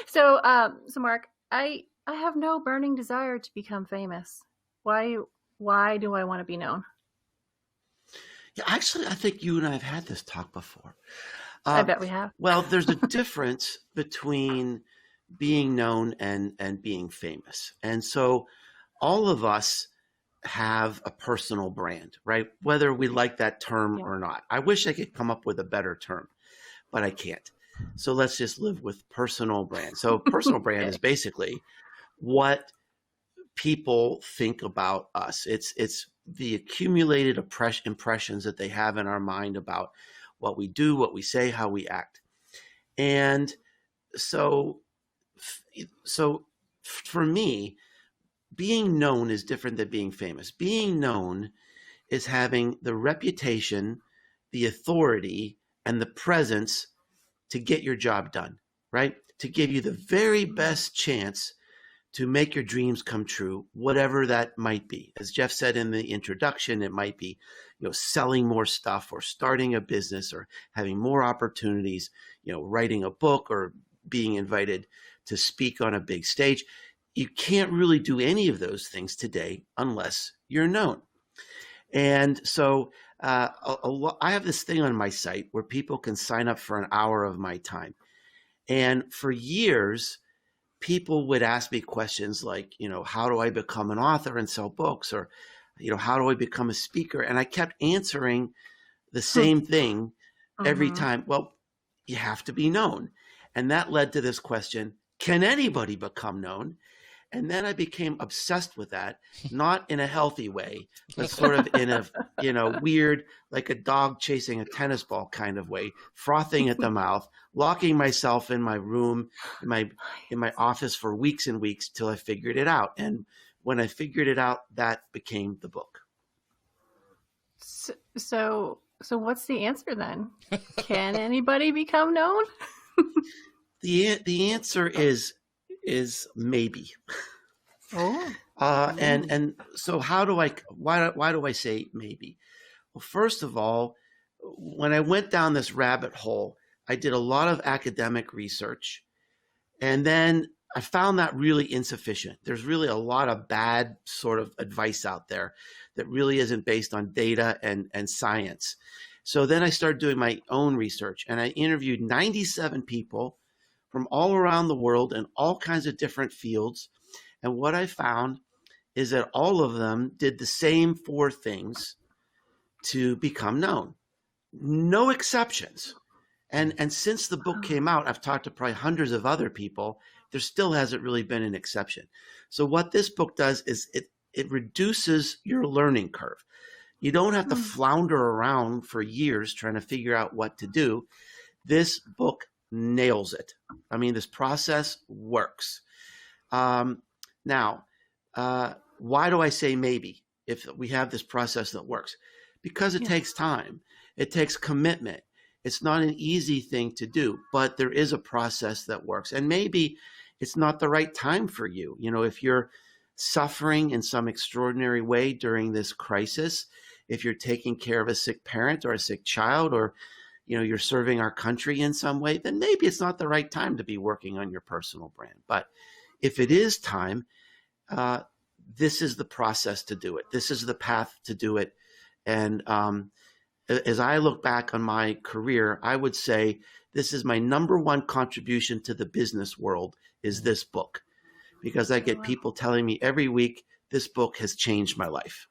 So Mark, I have no burning desire to become famous. Why why do I want to be known? Yeah, actually, I think you and I have had this talk before. I Uh, bet we have. well, there's a difference between being known and being famous. And so all of us have a personal brand, right? Whether we like that term Yeah. or not. I wish I could come up with a better term, but I can't. So let's just live with personal brand. So personal brand is Okay. basically what people think about us. It's the accumulated impressions that they have in our mind about what we do, what we say, how we act. And so so for me, being known is different than being famous. Being known is having the reputation, the authority, and the presence to get your job done, right? To give you the very best chance to make your dreams come true, whatever that might be. As Jeff said in the introduction, it might be, selling more stuff or starting a business or having more opportunities, writing a book or being invited to speak on a big stage. You can't really do any of those things today unless you're known. And so I have this thing on my site where people can sign up for an hour of my time. And for years, people would ask me questions like, how do I become an author and sell books? Or, how do I become a speaker? And I kept answering the same thing every Mm-hmm. time. Well, you have to be known. And that led to this question, can anybody become known? And then I became obsessed with that, not in a healthy way, but sort of in a, weird, like a dog chasing a tennis ball kind of way, frothing at the mouth, locking myself in my room, in my office for weeks and weeks till I figured it out. And when I figured it out, that became the book. So what's the answer then? Can anybody become known? The answer is maybe. Oh. And so why do I say maybe? Well, first of all, when I went down this rabbit hole, I did a lot of academic research, and then I found that really insufficient. There's really a lot of bad sort of advice out there that really isn't based on data and science. So then I started doing my own research, and I interviewed 97 people from all around the world in all kinds of different fields. And what I found is that all of them did the same four things to become known. No exceptions. And since the book came out, I've talked to probably hundreds of other people. There still hasn't really been an exception. So what this book does is it reduces your learning curve. You don't have to flounder around for years trying to figure out what to do. This book nails it. I mean, this process works. Now, why do I say maybe if we have this process that works? Because it takes time. It takes commitment. It's not an easy thing to do, but there is a process that works. And maybe it's not the right time for you. If you're suffering in some extraordinary way during this crisis, if you're taking care of a sick parent or a sick child, or you're serving our country in some way, then maybe it's not the right time to be working on your personal brand. But if it is time, this is the process to do it. This is the path to do it. And as I look back on my career, I would say this is my number one contribution to the business world is this book, because I get people telling me every week, this book has changed my life.